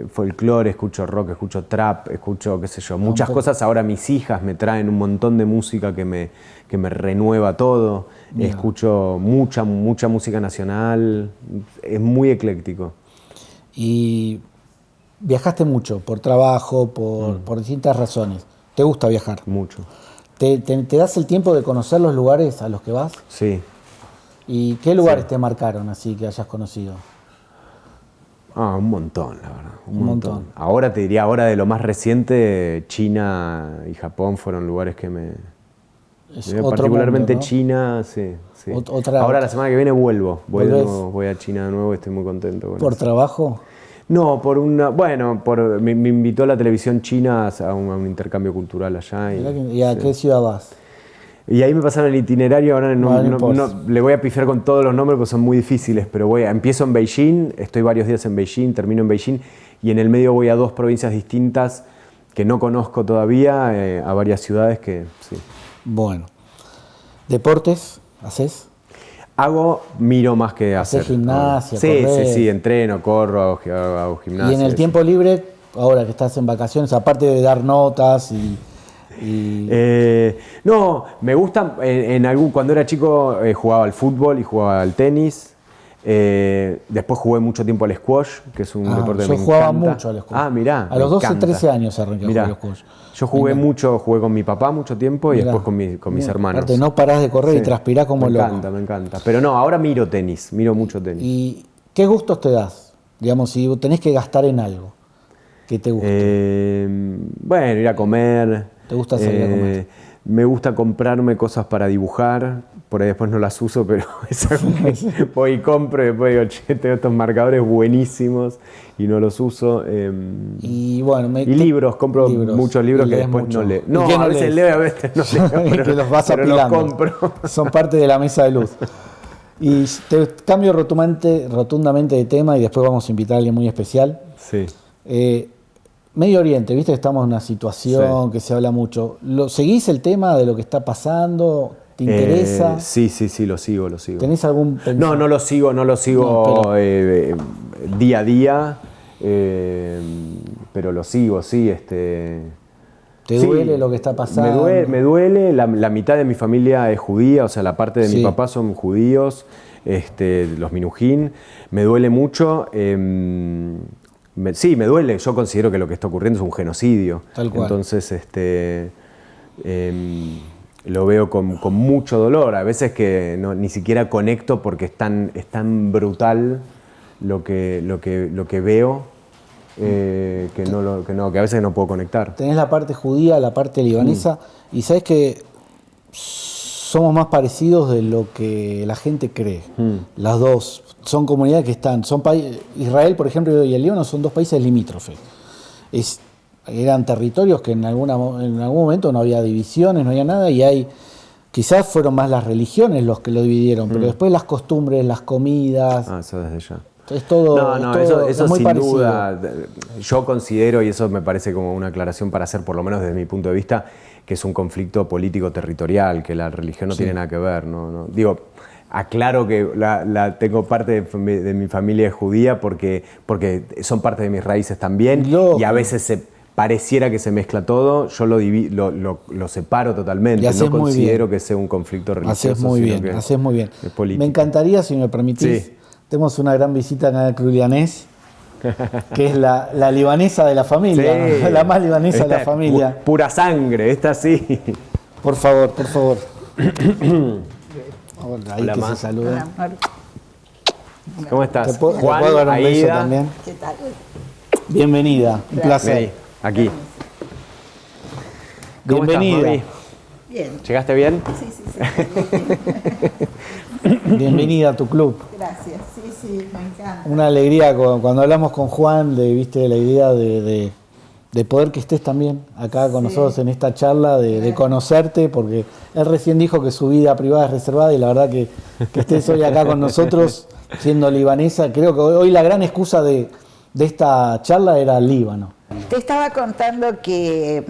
folclore, escucho rock, escucho trap, escucho, qué sé yo, muchas cosas. Ahora mis hijas me traen un montón de música que me renueva todo. Bien. Escucho mucha música nacional, es muy ecléctico. Y viajaste mucho, por trabajo, por distintas razones. ¿Te gusta viajar? Mucho. ¿Te das el tiempo de conocer los lugares a los que vas? Sí. ¿Y qué lugares te marcaron así que hayas conocido? Un montón, la verdad. Un montón. Ahora te diría, de lo más reciente, China y Japón fueron lugares que particularmente mundo, ¿no? China, sí. Ahora la semana que viene vuelvo. Voy a China de nuevo y estoy muy contento con ¿Por eso. trabajo? No, me invitó la televisión china a un intercambio cultural allá. ¿Y a sí. qué ciudad vas? Y ahí me pasaron el itinerario, ahora le voy a pifiar con todos los nombres porque son muy difíciles, pero empiezo en Beijing, estoy varios días en Beijing, termino en Beijing y en el medio voy a 2 provincias distintas que no conozco todavía, a varias ciudades que sí. Bueno, ¿deportes haces? Miro más que hacer. ¿Haces gimnasia? Sí, correr? sí, entreno, corro, hago gimnasia. Y en el tiempo libre, ahora que estás en vacaciones, aparte de dar notas no, me gusta, cuando era chico jugaba al fútbol y jugaba al tenis. Después jugué mucho tiempo al squash, que es un deporte que me encanta. Yo jugaba mucho al squash. Mirá. A los 12, 13 años arranqué a jugar al squash. Yo jugué con mi papá mucho tiempo y después con mis hermanos. Aparte, no parás de correr y transpirás como loco. Me encanta. Pero no, ahora miro mucho tenis. ¿Y qué gustos te das? Digamos, si tenés que gastar en algo que te guste. Bueno, ir a comer. ¿Te gusta salir a comer? Me gusta comprarme cosas para dibujar, por ahí después no las uso, pero voy y compro y después digo, che, tengo estos marcadores buenísimos y no los uso. Y bueno, libros, compro muchos libros que después no leo. No, a veces leo, a veces no leo, pero, que los vas apilando. Los compro. Son parte de la mesa de luz. Y te cambio rotundamente de tema y después vamos a invitar a alguien muy especial. Sí. Medio Oriente, viste que estamos en una situación que se habla mucho. ¿Seguís el tema de lo que está pasando? ¿Te interesa? Sí, lo sigo. ¿Tenés algún pensamiento? No lo sigo día a día, pero lo sigo, sí. ¿Te duele lo que está pasando? Me duele. La mitad de mi familia es judía, o sea, la parte de mi papá son judíos, los Minujín. Me duele mucho. Me duele. Yo considero que lo que está ocurriendo es un genocidio. Tal cual. Entonces, lo veo con mucho dolor. A veces que ni siquiera conecto porque es tan brutal lo que veo que a veces no puedo conectar. Tenés la parte judía, la parte libanesa, y sabés que somos más parecidos de lo que la gente cree. Las dos son comunidades que Israel, por ejemplo, y el Líbano son 2 países limítrofes. Eran territorios que en algún momento no había divisiones, no había nada, y quizás fueron más las religiones los que lo dividieron, pero después las costumbres, las comidas. Eso desde ya. Es todo. Eso es muy sin parecido. duda. Yo considero, y eso me parece como una aclaración para hacer, por lo menos desde mi punto de vista, que es un conflicto político-territorial, que la religión no tiene nada que ver. No. Digo, aclaro que tengo parte de mi familia es judía porque son parte de mis raíces también, y a veces pareciera que se mezcla todo. Yo lo separo totalmente. No considero que sea un conflicto religioso. Haces muy bien. Me encantaría, si me permitís, tenemos una gran visita en el Club Libanés, que es la libanesa de la familia, la más libanesa de la familia. Pura sangre, esta sí. Por favor. Ahí Hola, que se saluden. ¿Cómo estás? Juan, dar un beso también. ¿Qué tal? Bienvenida, un placer. Vení, aquí. ¿Cómo Bienvenida. estás, Bien. ¿Llegaste bien? Sí. Bienvenida a tu club. Gracias. Sí, me encanta. Una alegría cuando hablamos con Juan, viste la idea de poder que estés también acá con nosotros en esta charla, de conocerte, porque él recién dijo que su vida privada es reservada y la verdad que estés hoy acá con nosotros siendo libanesa. Creo que hoy la gran excusa de esta charla era el Líbano. Te estaba contando que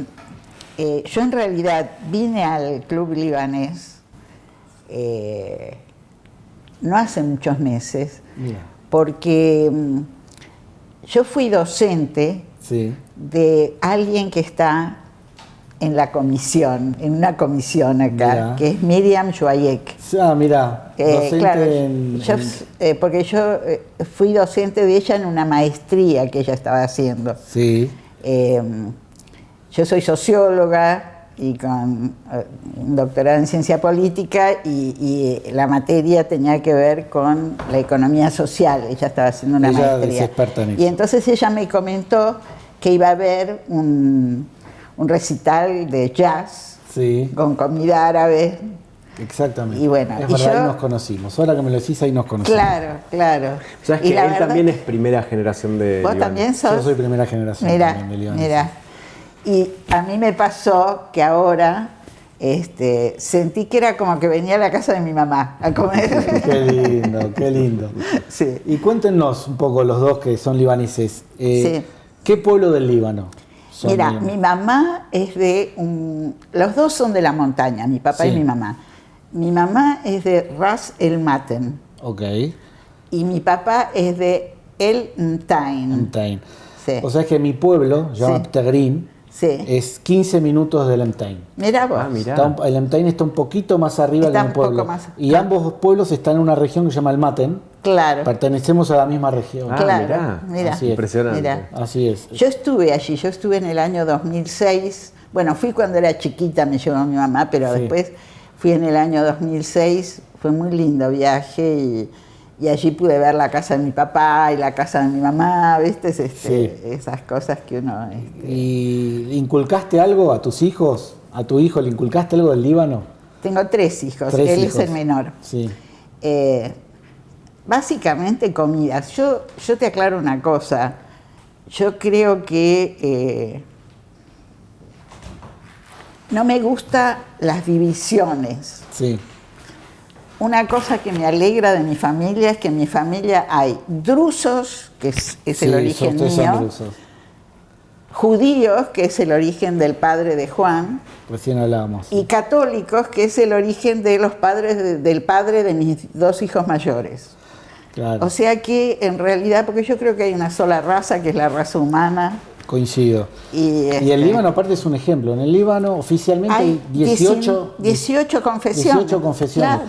yo en realidad vine al Club Libanés no hace muchos meses, porque yo fui docente de alguien que está en la comisión, en una comisión acá, que es Miriam Joayek. Docente claro, porque yo fui docente de ella en una maestría que ella estaba haciendo. Sí. Yo soy socióloga y con un doctorado en ciencia política y la materia tenía que ver con la economía social. Ella estaba haciendo una maestría. Es experta en eso. Y entonces ella me comentó que iba a haber un recital de jazz con comida árabe Exactamente. Y bueno, es y verdad, yo, ahí nos conocimos. Ahora que me lo decís, ahí nos conocimos. Claro, claro. O sea, es Y que la él verdad, también es primera generación de ¿vos Líbano. también sos? Yo soy primera generación también de Líbano. Mira. Y a mí me pasó que ahora sentí que era como que venía a la casa de mi mamá a comer. Qué lindo, qué lindo. Sí. Y cuéntenos un poco los dos que son libaneses. Sí. ¿Qué pueblo del Líbano son? Mira, mi mamá es los dos son de la montaña, mi papá Sí. y mi mamá. Mi mamá es de Ras El Maten Ok. y mi papá es de El Ntain. Emtain. Sí. O sea, es que mi pueblo, se llama Sí. Tegrin, Sí. es 15 minutos del Emtain. Mira vos. Ah, mira. El Emtain está un poquito más arriba Está que mi un poco pueblo. más- Y ambos pueblos están en una región que se llama el Maten. Claro. Pertenecemos a la misma región. Ah, Claro, mira. Así es. Impresionante. Mira. Así es. Yo estuve allí, yo estuve en el año 2006. Bueno, fui cuando era chiquita, me llevó mi mamá, pero Sí. después fui en el año 2006. Fue muy lindo viaje y allí pude ver la casa de mi papá y la casa de mi mamá, ¿viste? Sí. Esas cosas que uno... ¿Y inculcaste algo a tus hijos? ¿A tu hijo le inculcaste algo del Líbano? Tengo 3 hijos, Tres él hijos. es el menor. Sí. Básicamente comidas. Yo te aclaro una cosa. Yo creo que no me gustan las divisiones. Sí. Una cosa que me alegra de mi familia es que en mi familia hay drusos, que es el Sí, origen ustedes son mío, drusos. judíos, que es el origen del padre de Juan, Recién hablábamos. y católicos, que es el origen de los padres del padre de mis 2 hijos mayores. Claro. O sea que en realidad, porque yo creo que hay una sola raza, que es la raza humana. Coincido. Y el Líbano aparte es un ejemplo. En el Líbano oficialmente hay 18 confesiones. 18 confesiones.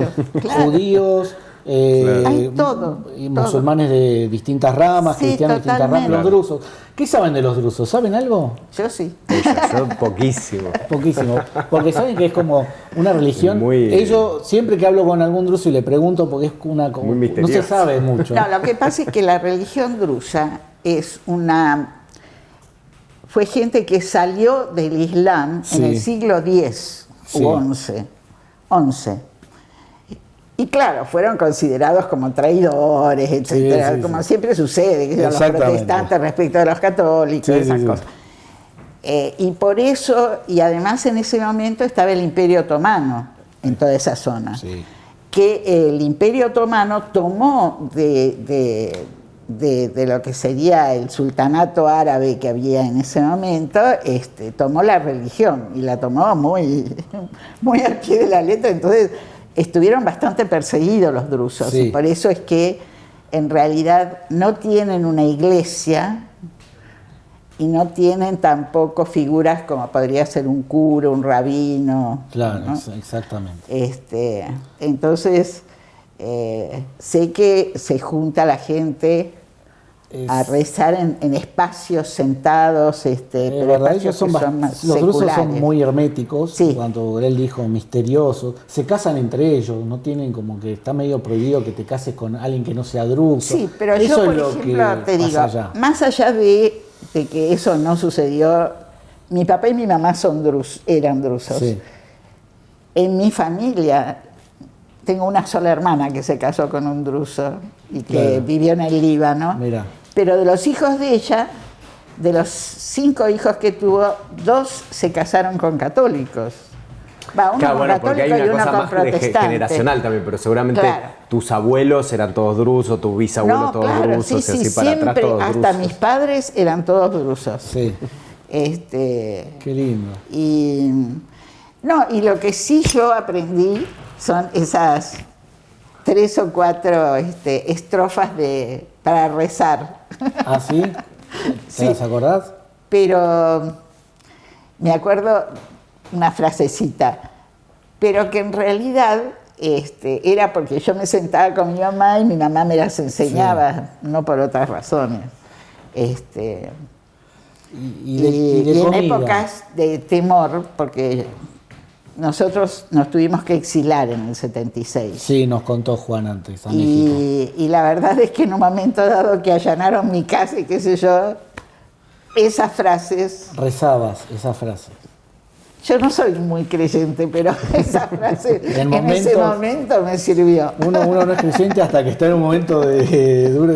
Claro. Judíos, Hay todo, y todo. musulmanes de distintas ramas, Sí, cristianos de distintas ramas, totalmente. los drusos. ¿Qué saben de los drusos? ¿Saben algo? Yo sí. Yo poquísimo. Poquísimo. Porque saben que es como una religión. Muy- Ellos, siempre que hablo con algún druso y le pregunto, porque es una. Muy No se misterioso. sabe mucho. No, lo que pasa es que la religión drusa fue gente que salió del Islam Sí. en el siglo X Sí. u XI. Y claro, fueron considerados como traidores, etcétera, sí, como sí. siempre sucede, que los Exactamente. protestantes respecto de los católicos, Sí, esas sí, sí. cosas. Y por eso, y además en ese momento estaba el Imperio Otomano en toda esa zona. Sí. Que el Imperio Otomano tomó de lo que sería el sultanato árabe que había en ese momento, tomó la religión y la tomó muy, muy al pie de la letra. Entonces estuvieron bastante perseguidos los drusos, Sí. y por eso es que en realidad no tienen una iglesia y no tienen tampoco figuras como podría ser un cura, un rabino. Claro, ¿no? exactamente. Entonces, sé que se junta la gente a rezar en espacios sentados, pero verdad, espacios ellos son que son más los drusos son seculares. muy herméticos, Sí. cuando él dijo misteriosos, se casan entre ellos, no tienen como que está medio prohibido que te cases con alguien que no sea druso. Sí, pero eso yo, por es lo ejemplo, que te digo, pasa allá. más allá de que eso no sucedió, mi papá y mi mamá eran drusos. Sí. En mi familia tengo una sola hermana que se casó con un druso y que Claro. vivió en el Líbano. Mirá. Pero de los hijos de ella, de los 5 hijos que tuvo, 2 se casaron con católicos. Uno Claro, con bueno, porque hay católico y una uno cosa con más protestante. generacional también, pero seguramente Claro. tus abuelos eran todos drusos, tus bisabuelos No, todos claro, drusos, sí, y así sí, para atrás siempre, todos hasta drusos. mis padres eran todos drusos. Sí, Qué lindo. Y lo que sí yo aprendí son esas 3 o 4 estrofas para rezar. ¿Ah, sí? ¿Te Sí. las acordás? Pero me acuerdo una frasecita, pero que en realidad era porque yo me sentaba con mi mamá y mi mamá me las enseñaba, no por otras razones. Y en comida. épocas de temor, porque nosotros nos tuvimos que exilar en el 76. Sí, nos contó Juan antes, a México. Y la verdad es que en un momento dado que allanaron mi casa y qué sé yo, esas frases, Rezabas esa frase. Yo no soy muy creyente, pero esa frase en momentos, ese momento me sirvió. Uno no es creyente hasta que está en un momento de duro.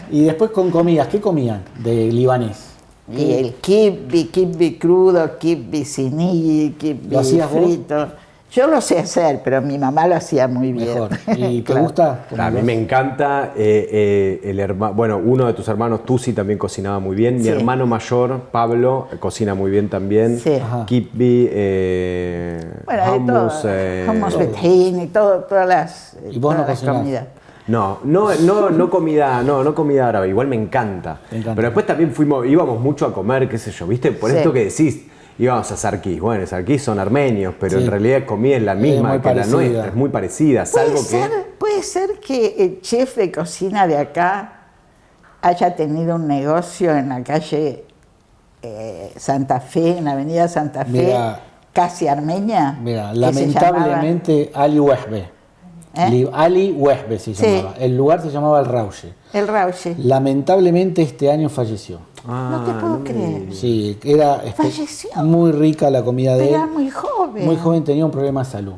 Y después con comidas, ¿qué comían de libanés? Y el kibbe crudo, kibbe sinilli, ¿Lo hacías kibbe frito. Yo lo sé hacer, pero mi mamá lo hacía muy bien. Mejor. ¿Y te Claro. gusta? A mí me encanta, uno de tus hermanos, Tusi, también cocinaba muy bien. Mi Sí. hermano mayor, Pablo, cocina muy bien también. Sí. Ajá. Kibbe, Bueno, hummus, de todo. Hummus betain y todas las, ¿Y vos no todas las cocinás? comidas. No comida árabe, igual me encanta. Me encanta. Pero después también íbamos mucho a comer, qué sé yo, ¿viste? Por Sí. esto que decís, íbamos a Sarkis. Bueno, Sarkis son armenios, pero Sí. en realidad comida es la misma muy que la parecida. nuestra, es muy parecida, salvo Puede ser que el chef de cocina de acá haya tenido un negocio en la calle Santa Fe, en la avenida Santa Fe, Mira, casi armenia. Mira, que se lamentablemente Ali Wehbe. ¿Eh? Ali Wehbe se Sí. llamaba. El lugar se llamaba El Rauche. llamaba El Rauche. Lamentablemente este año falleció. No te puedo creer. Sí, era Falleció. muy rica la comida de Pero él. era muy joven. Muy joven, tenía un problema de salud.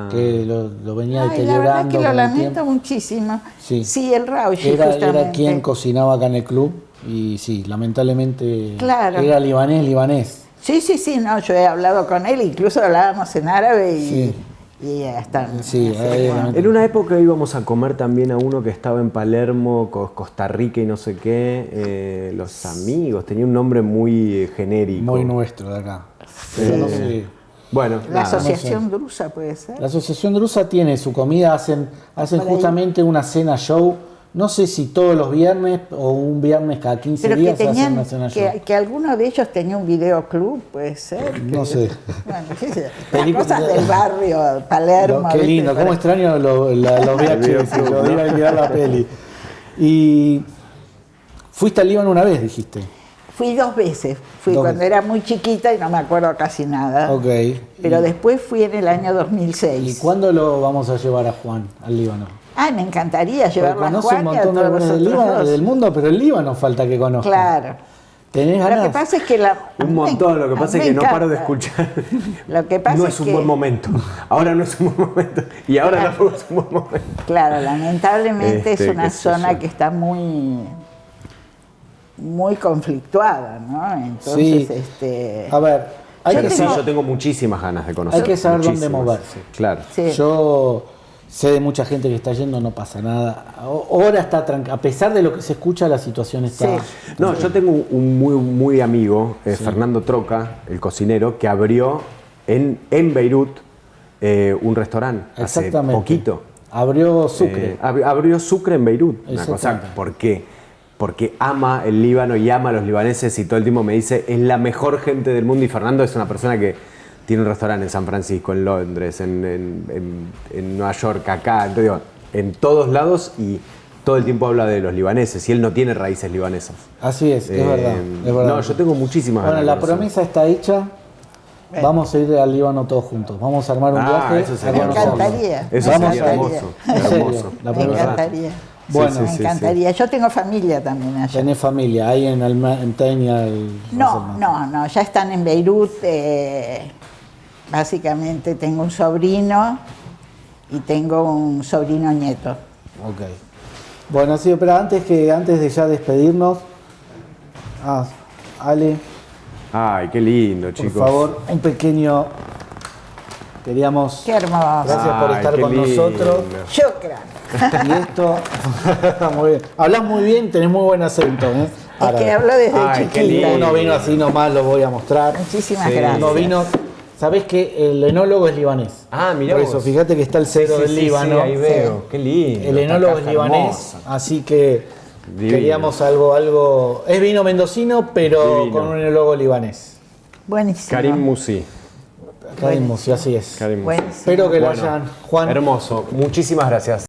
Que lo venía Ay, la verdad deteriorando que lo con el lamento tiempo. muchísimo. Sí. El Rauche, Era justamente. quien cocinaba acá en el club. Y sí, lamentablemente Claro. era libanés. Sí, no, yo he hablado con él, incluso hablábamos en árabe y, Sí. y hasta... Sí, En una época íbamos a comer también a uno que estaba en Palermo, Costa Rica y no sé qué, Los Amigos, tenía un nombre muy genérico. Muy nuestro de acá. Yo no sé. Bueno, La nada. Asociación Drusa puede ser. La Asociación Drusa tiene su comida, hacen Por ahí. justamente una cena show. No sé si todos los viernes o un viernes cada 15 Pero que días hacen tenían, una cena show. que alguno de ellos tenía un videoclub, puede ser. No sé. Bueno, qué sé yo. Película- Las cosas del barrio, Palermo. Qué ¿viste? lindo, cómo extraño los VHS, yo iba a mirar la peli. Y fuiste al Líbano una vez, dijiste. Fui 2 veces. Fui Dos cuando veces. era muy chiquita y no me acuerdo casi nada. Ok. Pero después fui en el año 2006. ¿Y cuándo lo vamos a llevar a Juan al Líbano? Ay, me encantaría Porque llevarlo a conoce Juan un y a montón de todos los lugares del, otros Líbano, dos. del mundo, pero el Líbano falta que conozca. Claro. ¿Tenés ganas? Lo que pasa es que Un montón, lo que pasa es que no paro de escuchar. Lo que pasa no es es un que- buen momento. Ahora no es un buen momento. Y ahora Claro. tampoco es un buen momento. Claro, lamentablemente es una qué sé zona yo. que está muy conflictuada, ¿no? Sí. Entonces, A ver, hay Yo que, Sí, tengo- yo tengo muchísimas ganas de conocer. hay que saber dónde muchísimas. moverse. Claro. sí. Yo sé de mucha gente que está yendo, no pasa nada. Ahora está tranquila. A pesar de lo que se escucha, la situación está... Sí. No, yo tengo un muy amigo, Fernando Troca, el cocinero, que abrió en Beirut un restaurante hace Exactamente. poquito. Abrió Sucre. Abrió Sucre en Beirut. Una cosa, Exactamente. ¿por qué? Porque ama el Líbano y ama a los libaneses y todo el tiempo me dice, es la mejor gente del mundo. Y Fernando es una persona que tiene un restaurante en San Francisco, en Londres, en Nueva York, acá, entonces, digo, en todos lados, y todo el tiempo habla de los libaneses y él no tiene raíces libanesas. Así es verdad. Es verdad. No, yo tengo muchísimas Bueno, ganas la de conocer. promesa está hecha. Vamos a ir al Líbano todos juntos. Vamos a armar un viaje. eso a sería Me conocerlo. encantaría. Eso me sería encantaría. hermoso. En serio, Hermoso. la Me promesa. encantaría. Bueno, Sí, Me sí, encantaría. Yo tengo familia también allá. Tenés familia ahí en Tenia. No, ya están en Beirut. Básicamente tengo un sobrino y tengo un sobrino nieto. Ok. Bueno, sí, pero antes de ya despedirnos, Ale, Ay, qué lindo, por chicos. favor, un pequeño. Queríamos. Qué hermoso. Gracias por Ay, estar qué con lindo. nosotros. Shukran. Y esto. Muy bien. Hablas muy bien, tenés muy buen acento. ¿eh? Es que hablo desde Ay, qué chiquita. lindo. Uno vino así nomás, lo voy a mostrar. Muchísimas Sí. gracias. Uno vino. ¿Sabés que el enólogo es libanés? Ah, mirá Por vos. eso, fíjate que está el cedro del Líbano. ahí veo. Qué lindo. El esta enólogo es caja libanés, hermosa. así que Divino. queríamos algo. Es vino mendocino, pero Divino. con un enólogo libanés. Buenísimo. Karim Musi. Karim Musi, así es. Karim Musi. Buenísimo. Espero que lo Bueno, hayan. Juan. Hermoso. Muchísimas gracias.